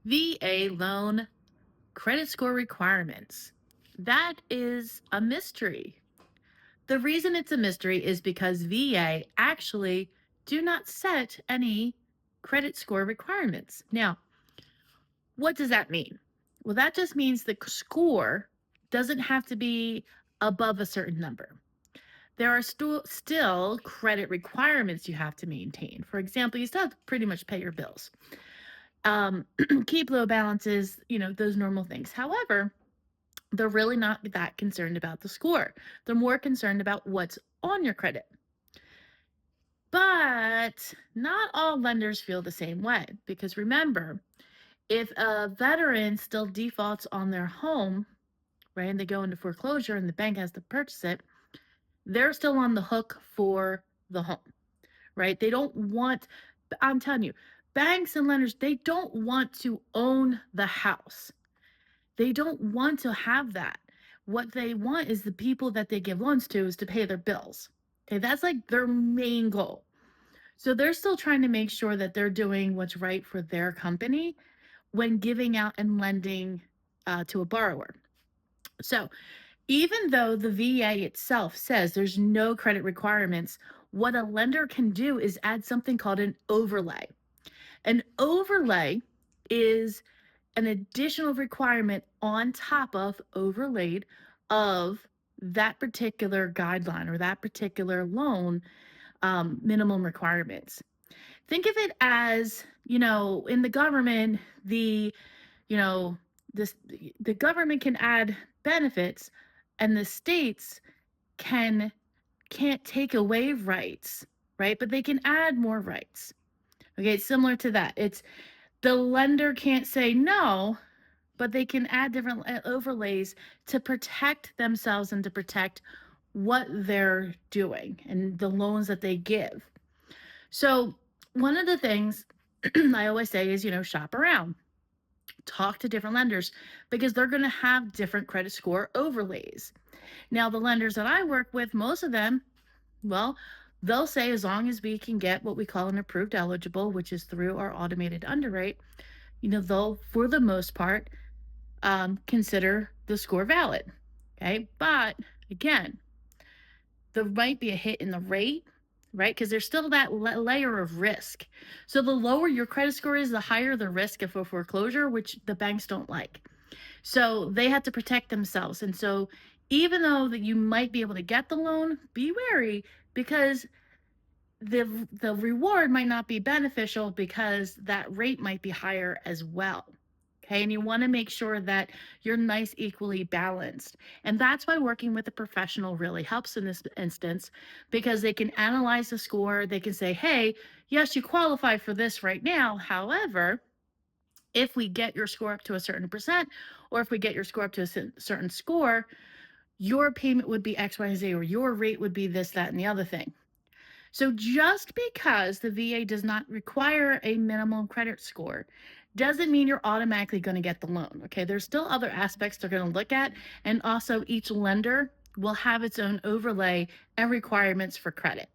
VA loan credit score requirements. That is a mystery. The reason it's a mystery is because VA actually do not set any credit score requirements. Now, what does that mean? Well, that just means the score doesn't have to be above a certain number. There are still credit requirements you have to maintain. For example, you still have to pretty much pay your bills, um, keep low balances, those normal things. However, they're really not that concerned about the score. They're more concerned about what's on your credit. But not all lenders feel the same way because remember, if a veteran still defaults on their home, right, and they go into foreclosure and the bank has to purchase it, they're still on the hook for the home, right? They don't want, I'm telling you, banks and lenders, they don't want to own the house. They don't want to have that. What they want is the people that they give loans to is to pay their bills. Okay, that's like their main goal. So they're still trying to make sure that they're doing what's right for their company when giving out and lending to a borrower. So even though the VA itself says there's no credit requirements, what a lender can do is add something called an overlay. An overlay is an additional requirement on top of overlaid of that particular guideline or that particular loan minimum requirements. Think of it as, in the government, you know, this the government can add benefits and the states can can't take away rights, right? But they can add more rights. Okay, it's similar to that. It's the lender can't say no, but they can add different overlays to protect themselves and to protect what they're doing and the loans that they give. So, one of the things I always say is, shop around, talk to different lenders because they're going to have different credit score overlays. Now, the lenders that I work with, most of them, well, they'll say as long as we can get what we call an approved eligible, which is through our automated underwrite, they'll, for the most part, consider the score valid. Okay. But again, there might be a hit in the rate, right? Because there's still that layer of risk. So the lower your credit score is, the higher the risk of a foreclosure, which the banks don't like. So they have to protect themselves. And so even though that you might be able to get the loan, be wary because the reward might not be beneficial because that rate might be higher as well. Okay, and you want to make sure that you're nice, equally balanced. And that's why working with a professional really helps in this instance because they can analyze the score. They can say, hey, yes, you qualify for this right now. However, if we get your score up to a certain percent, or if we get your score up to a certain score, your payment would be X, Y, and Z, or your rate would be this, that, and the other thing. So just because the VA does not require a minimum credit score doesn't mean you're automatically going to get the loan. Okay, there's still other aspects they're going to look at, and also each lender will have its own overlay and requirements for credit.